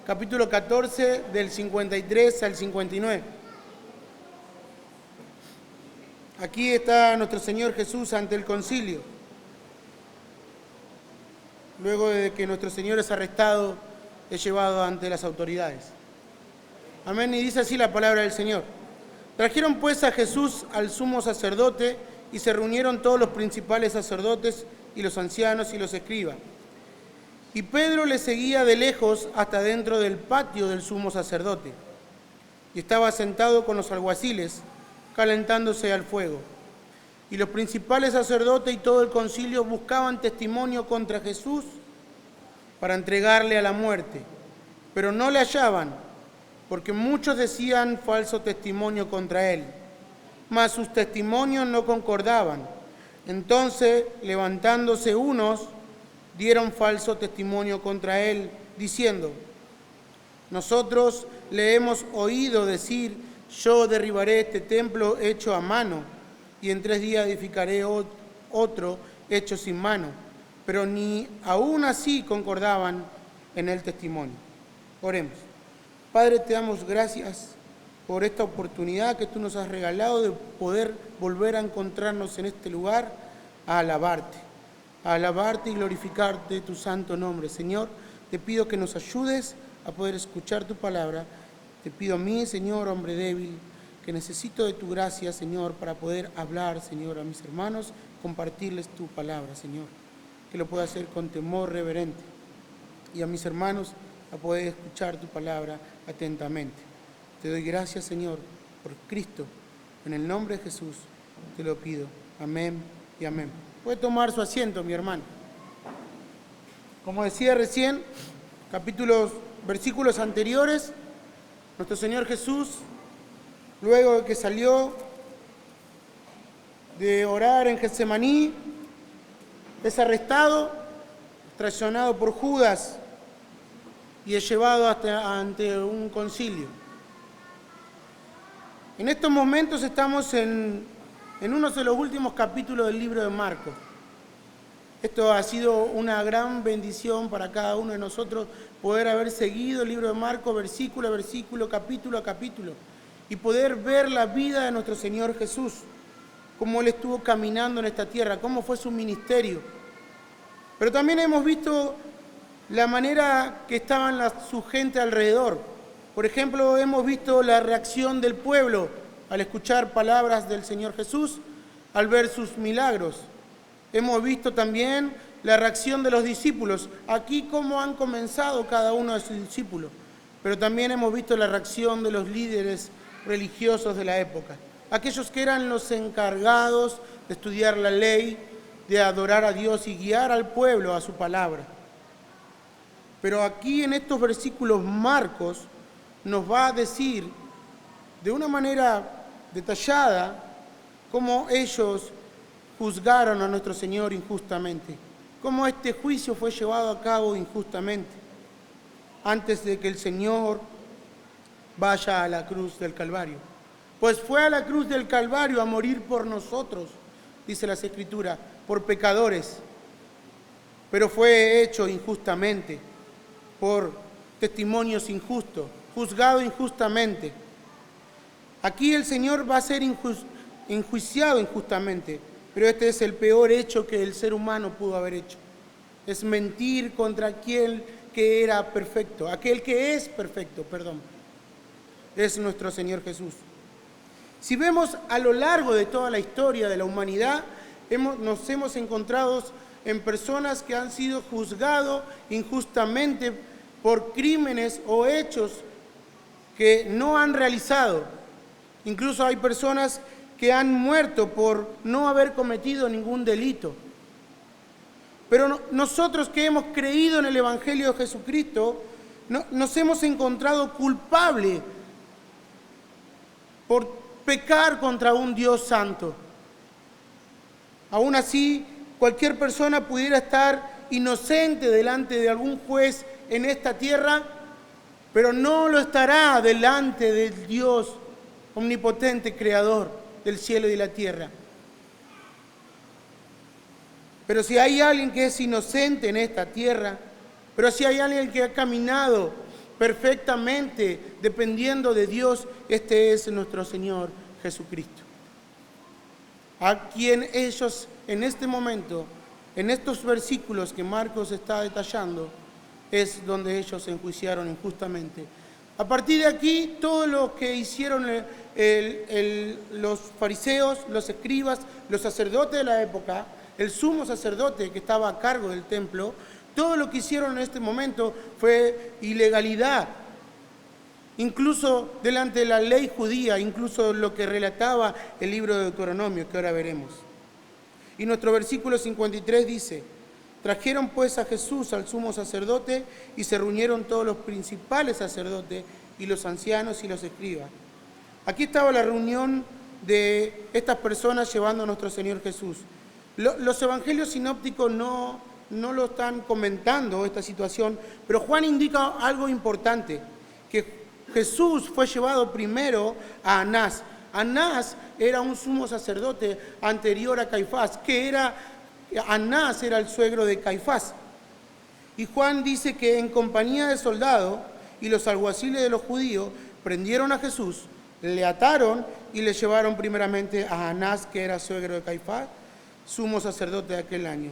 capítulo 14, del 53 al 59. Aquí está nuestro Señor Jesús ante el concilio, luego de que nuestro Señor es arrestado, es llevado ante las autoridades. Amén, y dice así la palabra del Señor. Trajeron pues a Jesús al sumo sacerdote, y se reunieron todos los principales sacerdotes y los ancianos y los escribas. Y Pedro le seguía de lejos hasta dentro del patio del sumo sacerdote, y estaba sentado con los alguaciles, calentándose al fuego. Y los principales sacerdotes y todo el concilio buscaban testimonio contra Jesús para entregarle a la muerte, pero no le hallaban, porque muchos decían falso testimonio contra él, mas sus testimonios no concordaban. Entonces, levantándose unos, dieron falso testimonio contra él, diciendo: nosotros le hemos oído decir: yo derribaré este templo hecho a mano, y en 3 días edificaré otro hecho sin mano. Pero ni aún así concordaban en el testimonio. Oremos. Padre, te damos gracias por esta oportunidad que tú nos has regalado de poder volver a encontrarnos en este lugar a alabarte y glorificarte tu santo nombre. Señor, te pido que nos ayudes a poder escuchar tu palabra. Te pido a mí, Señor, hombre débil, que necesito de tu gracia, Señor, para poder hablar, Señor, a mis hermanos, compartirles tu palabra, Señor, que lo pueda hacer con temor reverente, y a mis hermanos a poder escuchar tu palabra atentamente. Te doy gracias, Señor, por Cristo. En el nombre de Jesús te lo pido. Amén y amén. Puede tomar su asiento, mi hermano. Como decía recién, versículos anteriores, nuestro Señor Jesús, luego de que salió de orar en Getsemaní, es arrestado, traicionado por Judas y es llevado ante un concilio. En estos momentos estamos en uno de los últimos capítulos del libro de Marcos. Esto ha sido una gran bendición para cada uno de nosotros, poder haber seguido el libro de Marcos versículo a versículo, capítulo a capítulo, y poder ver la vida de nuestro Señor Jesús, cómo Él estuvo caminando en esta tierra, cómo fue su ministerio. Pero también hemos visto la manera que estaban su gente alrededor. Por ejemplo, hemos visto la reacción del pueblo al escuchar palabras del Señor Jesús, al ver sus milagros. Hemos visto también la reacción de los discípulos, aquí cómo han comenzado cada uno de sus discípulos. Pero también hemos visto la reacción de los líderes religiosos de la época, aquellos que eran los encargados de estudiar la ley, de adorar a Dios y guiar al pueblo a su palabra. Pero aquí en estos versículos Marcos nos va a decir de una manera detallada cómo ellos juzgaron a nuestro Señor injustamente, cómo este juicio fue llevado a cabo injustamente, antes de que el Señor vaya a la cruz del Calvario. Pues fue a la cruz del Calvario a morir por nosotros, dice las Escrituras, por pecadores, pero fue hecho injustamente, por testimonios injustos, juzgado injustamente. Aquí el Señor va a ser enjuiciado injustamente, pero este es el peor hecho que el ser humano pudo haber hecho. Es mentir contra aquel que era perfecto, aquel que es perfecto, perdón. Es nuestro Señor Jesús. Si vemos a lo largo de toda la historia de la humanidad, nos hemos encontrado en personas que han sido juzgados injustamente por crímenes o hechos que no han realizado. Incluso hay personas que han muerto por no haber cometido ningún delito. Pero nosotros que hemos creído en el Evangelio de Jesucristo, nos hemos encontrado culpables por pecar contra un Dios santo. Aún así, cualquier persona pudiera estar inocente delante de algún juez en esta tierra, pero no lo estará delante del Dios omnipotente, creador del cielo y la tierra. Pero si hay alguien que es inocente en esta tierra, pero si hay alguien que ha caminado perfectamente, dependiendo de Dios, este es nuestro Señor Jesucristo. A quien ellos en este momento, en estos versículos que Marcos está detallando, es donde ellos se enjuiciaron injustamente. A partir de aquí, todo lo que hicieron los fariseos, los escribas, los sacerdotes de la época, el sumo sacerdote que estaba a cargo del templo, todo lo que hicieron en este momento fue ilegalidad. Incluso delante de la ley judía, incluso lo que relataba el libro de Deuteronomio, que ahora veremos. Y nuestro versículo 53 dice: trajeron pues a Jesús al sumo sacerdote y se reunieron todos los principales sacerdotes y los ancianos y los escribas. Aquí estaba la reunión de estas personas llevando a nuestro Señor Jesús. Los evangelios sinópticos no lo están comentando esta situación, pero Juan indica algo importante, que Jesús fue llevado primero a Anás. Anás era un sumo sacerdote anterior a Caifás, Anás era el suegro de Caifás. Y Juan dice que en compañía de soldados y los alguaciles de los judíos prendieron a Jesús, le ataron y le llevaron primeramente a Anás, que era suegro de Caifás, sumo sacerdote de aquel año.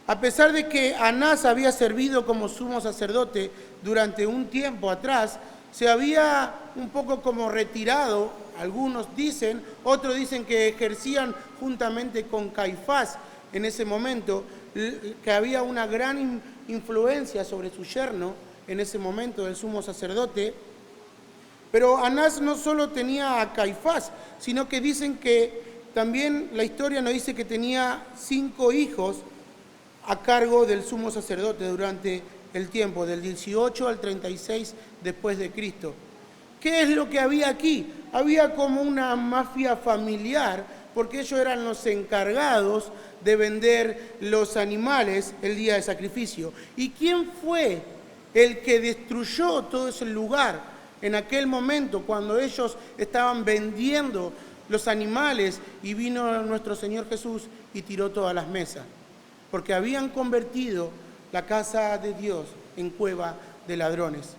A pesar de que Anás había servido como sumo sacerdote durante un tiempo atrás, se había un poco como retirado, algunos dicen, otros dicen que ejercían juntamente con Caifás en ese momento, que había una gran influencia sobre su yerno en ese momento del sumo sacerdote. Pero Anás no solo tenía a Caifás, sino que dicen que también la historia nos dice que tenía 5 hijos a cargo del sumo sacerdote durante el tiempo, del 18 al 36 después de Cristo. ¿Qué es lo que había aquí? Había como una mafia familiar, porque ellos eran los encargados de vender los animales el día de sacrificio. ¿Y quién fue el que destruyó todo ese lugar en aquel momento cuando ellos estaban vendiendo los animales y vino nuestro Señor Jesús y tiró todas las mesas? Porque habían convertido la casa de Dios en cueva de ladrones.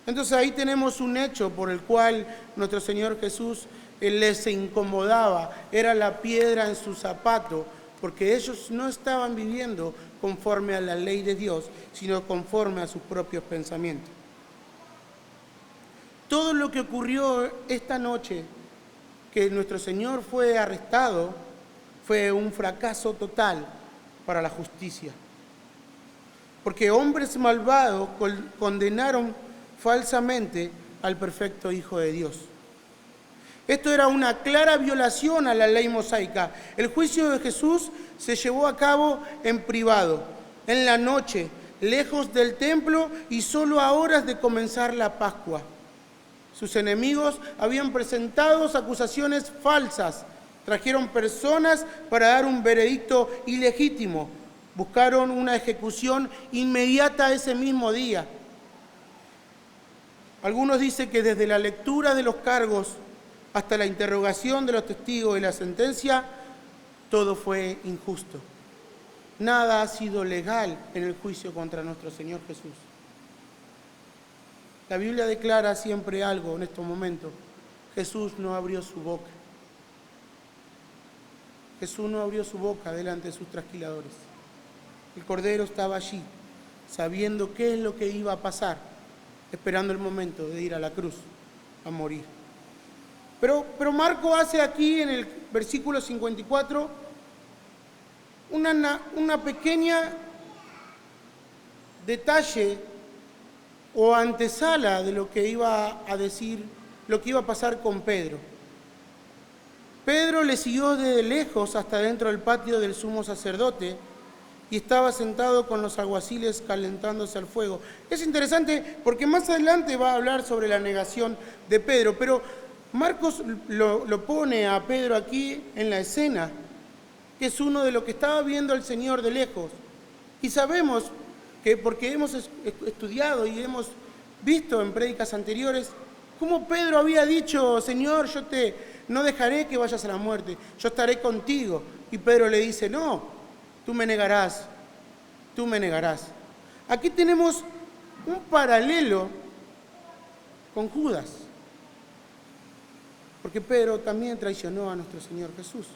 Entonces ahí tenemos un hecho por el cual nuestro Señor Jesús les incomodaba, era la piedra en su zapato, porque ellos no estaban viviendo conforme a la ley de Dios, sino conforme a sus propios pensamientos. Todo lo que ocurrió esta noche, que nuestro Señor fue arrestado, fue un fracaso total para la justicia. Porque hombres malvados condenaron falsamente al perfecto Hijo de Dios. Esto era una clara violación a la ley mosaica. El juicio de Jesús se llevó a cabo en privado, en la noche, lejos del templo y solo a horas de comenzar la Pascua. Sus enemigos habían presentado acusaciones falsas, trajeron personas para dar un veredicto ilegítimo, buscaron una ejecución inmediata ese mismo día. Algunos dicen que desde la lectura de los cargos hasta la interrogación de los testigos y la sentencia, todo fue injusto. Nada ha sido legal en el juicio contra nuestro Señor Jesús. La Biblia declara siempre algo en estos momentos. Jesús no abrió su boca. Jesús no abrió su boca delante de sus trasquiladores. El Cordero estaba allí, sabiendo qué es lo que iba a pasar, esperando el momento de ir a la cruz, a morir. Pero Marco hace aquí en el versículo 54 una pequeña detalle o antesala de lo que iba a decir, lo que iba a pasar con Pedro. Pedro le siguió desde lejos hasta dentro del patio del sumo sacerdote y estaba sentado con los alguaciles calentándose al fuego. Es interesante porque más adelante va a hablar sobre la negación de Pedro, pero Marcos lo pone a Pedro aquí en la escena, que es uno de los que estaba viendo al Señor de lejos. Y sabemos que, porque hemos estudiado y hemos visto en prédicas anteriores, cómo Pedro había dicho: Señor, yo no dejaré que vayas a la muerte, yo estaré contigo. Y Pedro le dice: no, tú me negarás, tú me negarás. Aquí tenemos un paralelo con Judas. Porque Pedro también traicionó a nuestro Señor Jesús.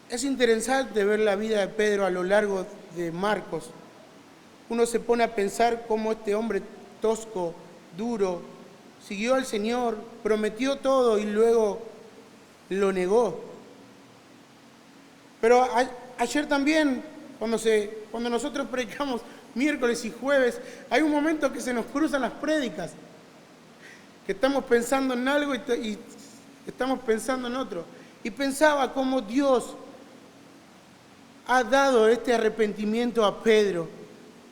Es interesante ver la vida de Pedro a lo largo de Marcos. Uno se pone a pensar cómo este hombre tosco, duro, siguió al Señor, prometió todo y luego lo negó. Pero ayer también, cuando nosotros predicamos miércoles y jueves, hay un momento que se nos cruzan las prédicas, que estamos pensando en algo y estamos pensando en otro. Y pensaba cómo Dios ha dado este arrepentimiento a Pedro.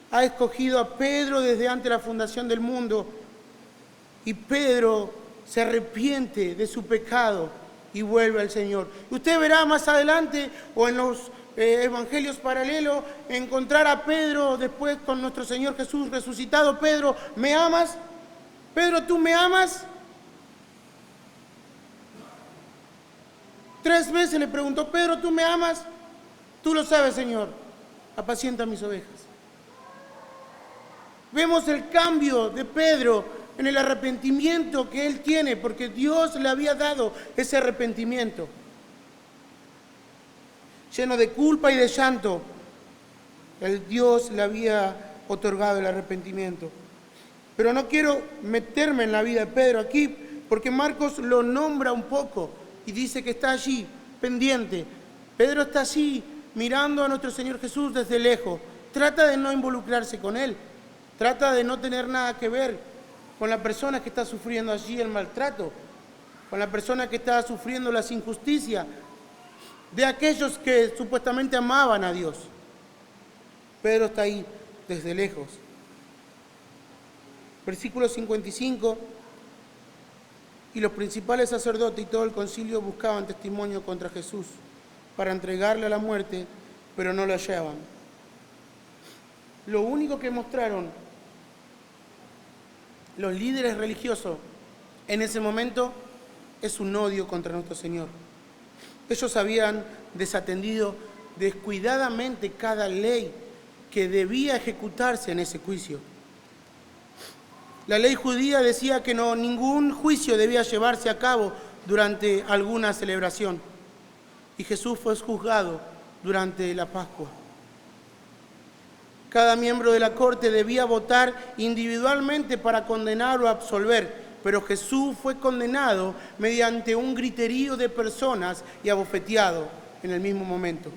Ha escogido a Pedro desde antes de la fundación del mundo. Y Pedro se arrepiente de su pecado y vuelve al Señor. Usted verá más adelante o en los evangelios paralelos encontrar a Pedro después con nuestro Señor Jesús resucitado. Pedro, ¿me amas? Pedro, ¿tú me amas? 3 veces le preguntó, Pedro, ¿tú me amas? Tú lo sabes, Señor, apacienta mis ovejas. Vemos el cambio de Pedro en el arrepentimiento que él tiene, porque Dios le había dado ese arrepentimiento. Lleno de culpa y de llanto, Dios le había otorgado el arrepentimiento. Pero no quiero meterme en la vida de Pedro aquí, porque Marcos lo nombra un poco y dice que está allí, pendiente. Pedro está allí, mirando a nuestro Señor Jesús desde lejos. Trata de no involucrarse con Él. Trata de no tener nada que ver con la persona que está sufriendo allí el maltrato, con la persona que está sufriendo las injusticias de aquellos que supuestamente amaban a Dios. Pedro está ahí desde lejos. Versículo 55. Y los principales sacerdotes y todo el concilio buscaban testimonio contra Jesús para entregarle a la muerte, pero no lo hallaban. Lo único que mostraron los líderes religiosos en ese momento es un odio contra nuestro Señor. Ellos habían desatendido descuidadamente cada ley que debía ejecutarse en ese juicio. La ley judía decía que ningún juicio debía llevarse a cabo durante alguna celebración. Y Jesús fue juzgado durante la Pascua. Cada miembro de la corte debía votar individualmente para condenar o absolver, pero Jesús fue condenado mediante un griterío de personas y abofeteado en el mismo momento.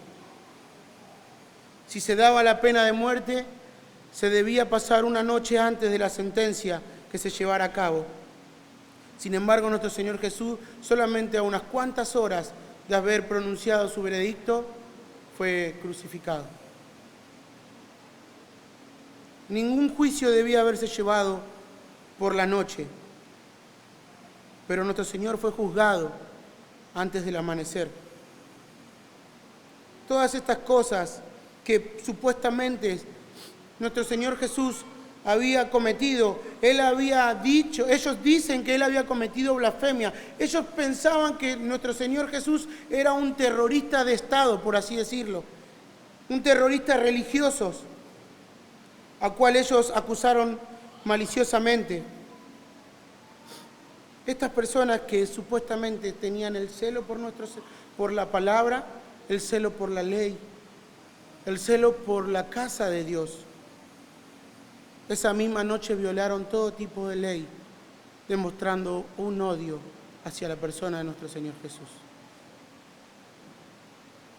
Si se daba la pena de muerte, se debía pasar una noche antes de la sentencia que se llevara a cabo. Sin embargo, nuestro Señor Jesús, solamente a unas cuantas horas de haber pronunciado su veredicto, fue crucificado. Ningún juicio debía haberse llevado por la noche, pero nuestro Señor fue juzgado antes del amanecer. Todas estas cosas que supuestamente nuestro Señor Jesús había cometido, Él había dicho, ellos dicen que Él había cometido blasfemia. Ellos pensaban que nuestro Señor Jesús era un terrorista de Estado, por así decirlo, un terrorista religioso, a cual ellos acusaron maliciosamente. Estas personas que supuestamente tenían el celo por la palabra, el celo por la ley, el celo por la casa de Dios, esa misma noche violaron todo tipo de ley, demostrando un odio hacia la persona de nuestro Señor Jesús.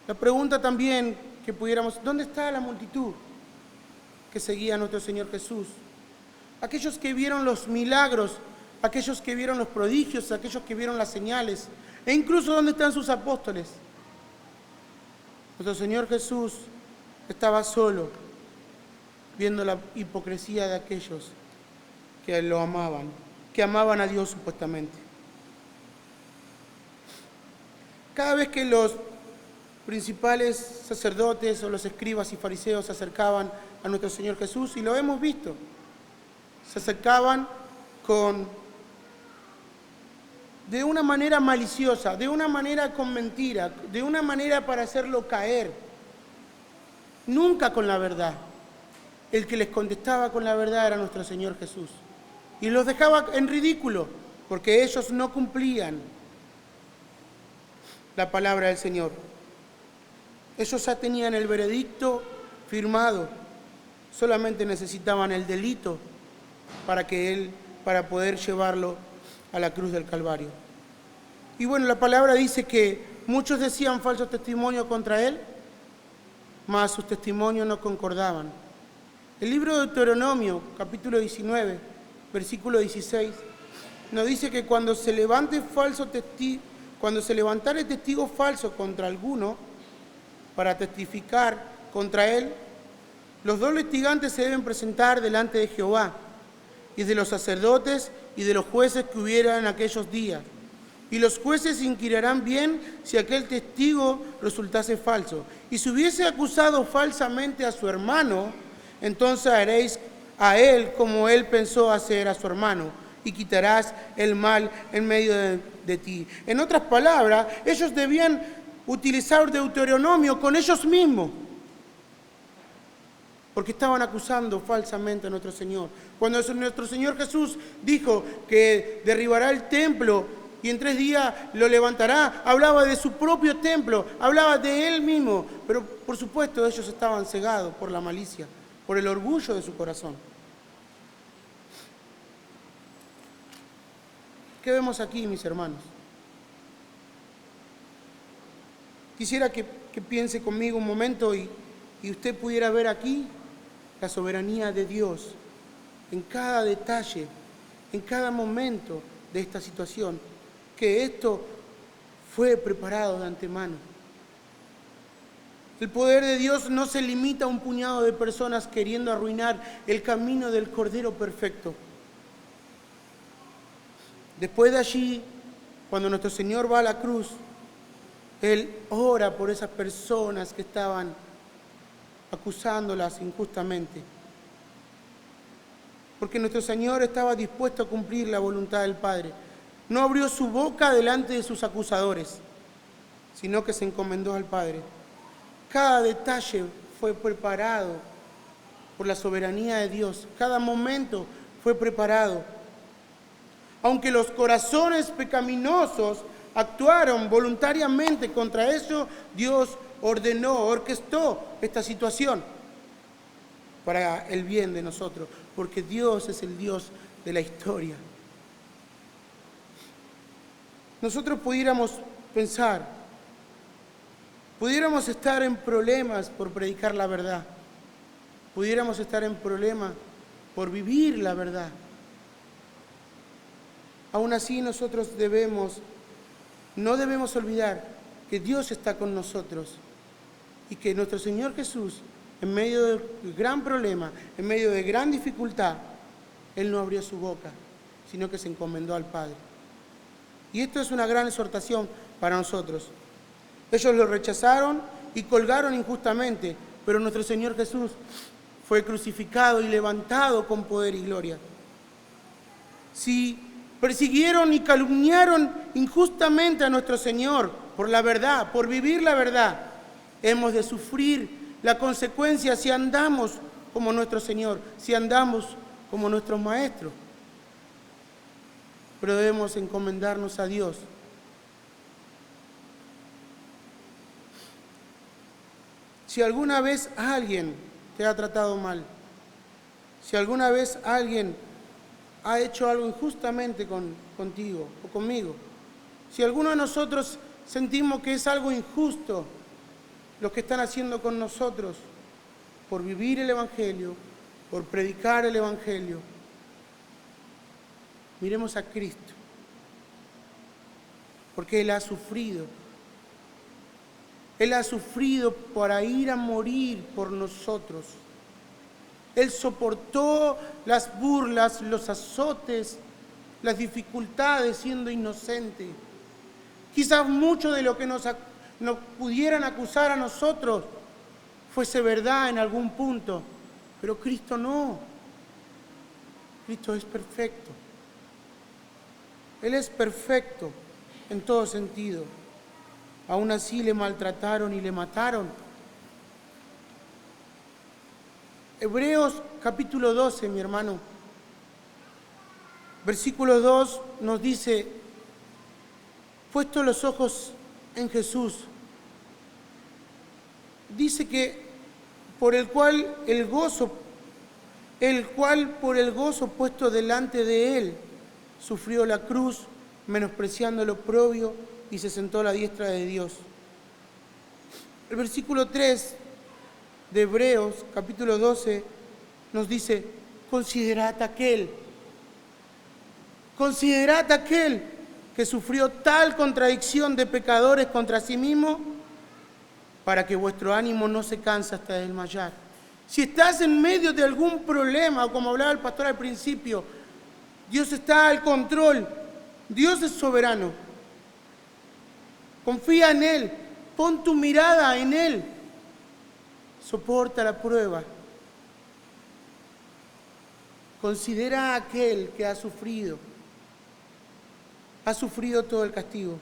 La pregunta también que pudiéramos, ¿dónde está la multitud que seguía a nuestro Señor Jesús? Aquellos que vieron los milagros, aquellos que vieron los prodigios, aquellos que vieron las señales, e incluso ¿dónde están sus apóstoles? Nuestro Señor Jesús estaba solo, viendo la hipocresía de aquellos que lo amaban, que amaban a Dios supuestamente. Cada vez que los principales sacerdotes o los escribas y fariseos se acercaban a nuestro Señor Jesús, y lo hemos visto, se acercaban de una manera maliciosa, de una manera con mentira, de una manera para hacerlo caer. nunca con la verdad. El que les contestaba con la verdad era nuestro Señor Jesús. Y los dejaba en ridículo, porque ellos no cumplían la palabra del Señor. Ellos ya tenían el veredicto firmado, solamente necesitaban el delito para poder llevarlo a la cruz del Calvario. Y bueno, la palabra dice que muchos decían falsos testimonios contra él, mas sus testimonios no concordaban. El libro de Deuteronomio, capítulo 19, versículo 16, nos dice que cuando se levantare testigo falso contra alguno para testificar contra él, los dos litigantes se deben presentar delante de Jehová y de los sacerdotes y de los jueces que hubiera en aquellos días. Y los jueces inquirirán bien si aquel testigo resultase falso. Y si hubiese acusado falsamente a su hermano, entonces haréis a él como él pensó hacer a su hermano, y quitarás el mal en medio de ti. En otras palabras, ellos debían utilizar Deuteronomio con ellos mismos, porque estaban acusando falsamente a nuestro Señor. Cuando nuestro Señor Jesús dijo que derribará el templo y en 3 días lo levantará, hablaba de su propio templo, hablaba de Él mismo, pero por supuesto ellos estaban cegados por la malicia, por el orgullo de su corazón. ¿Qué vemos aquí, mis hermanos? Quisiera que piense conmigo un momento y usted pudiera ver aquí la soberanía de Dios en cada detalle, en cada momento de esta situación, que esto fue preparado de antemano. El poder de Dios no se limita a un puñado de personas queriendo arruinar el camino del Cordero perfecto. Después de allí, cuando nuestro Señor va a la cruz, Él ora por esas personas que estaban acusándolas injustamente. Porque nuestro Señor estaba dispuesto a cumplir la voluntad del Padre. No abrió su boca delante de sus acusadores, sino que se encomendó al Padre. Cada detalle fue preparado por la soberanía de Dios. Cada momento fue preparado. Aunque los corazones pecaminosos actuaron voluntariamente contra eso, Dios orquestó esta situación para el bien de nosotros, porque Dios es el Dios de la historia. Nosotros pudiéramos pensar, pudiéramos estar en problemas por predicar la verdad, pudiéramos estar en problemas por vivir la verdad. Aún así nosotros no debemos olvidar que Dios está con nosotros y que nuestro Señor Jesús, en medio de gran problema, en medio de gran dificultad, Él no abrió su boca, sino que se encomendó al Padre. Y esto es una gran exhortación para nosotros. Ellos lo rechazaron y colgaron injustamente, pero nuestro Señor Jesús fue crucificado y levantado con poder y gloria. Si persiguieron y calumniaron injustamente a nuestro Señor por la verdad, por vivir la verdad, hemos de sufrir la consecuencia si andamos como nuestro Señor, si andamos como nuestros maestros. Pero debemos encomendarnos a Dios. Si alguna vez alguien te ha tratado mal, si alguna vez alguien ha hecho algo injustamente contigo o conmigo, si alguno de nosotros sentimos que es algo injusto lo que están haciendo con nosotros por vivir el Evangelio, por predicar el Evangelio, miremos a Cristo, porque Él ha sufrido. Él ha sufrido para ir a morir por nosotros. Él soportó las burlas, los azotes, las dificultades siendo inocente. Quizás mucho de lo que nos pudieran acusar a nosotros fuese verdad en algún punto, pero Cristo no. Cristo es perfecto. Él es perfecto en todo sentido. Aún así le maltrataron y le mataron. Hebreos capítulo 12, mi hermano. Versículo 2 nos dice, puesto los ojos en Jesús, dice que por el cual por el gozo puesto delante de él, sufrió la cruz, menospreciando el oprobio, y se sentó a la diestra de Dios. El versículo 3 de Hebreos, capítulo 12, nos dice, considerad aquel que sufrió tal contradicción de pecadores contra sí mismo, para que vuestro ánimo no se canse hasta desmayar. Si estás en medio de algún problema, o como hablaba el pastor al principio, Dios está al control, Dios es soberano. Confía en Él, pon tu mirada en Él, soporta la prueba. Considera a aquel que ha sufrido todo el castigo.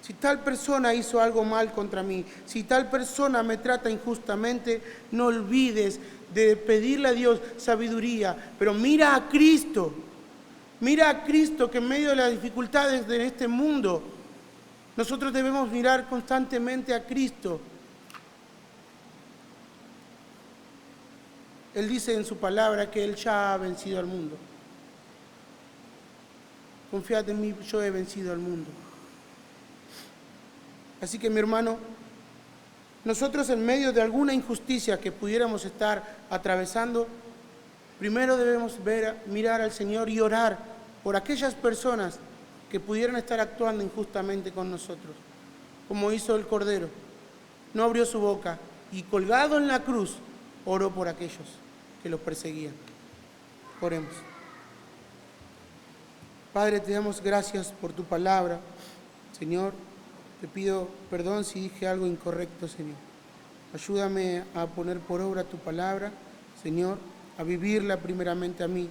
Si tal persona hizo algo mal contra mí, si tal persona me trata injustamente, no olvides de pedirle a Dios sabiduría, pero mira a Cristo que en medio de las dificultades de este mundo, nosotros debemos mirar constantemente a Cristo. Él dice en su palabra que Él ya ha vencido al mundo. Confiad en mí, yo he vencido al mundo. Así que, mi hermano, nosotros en medio de alguna injusticia que pudiéramos estar atravesando, primero debemos mirar al Señor y orar por aquellas personas que pudieran estar actuando injustamente con nosotros, como hizo el Cordero. No abrió su boca y colgado en la cruz, oró por aquellos que los perseguían. Oremos. Padre, te damos gracias por tu palabra, Señor. Te pido perdón si dije algo incorrecto, Señor. Ayúdame a poner por obra tu palabra, Señor, a vivirla primeramente a mí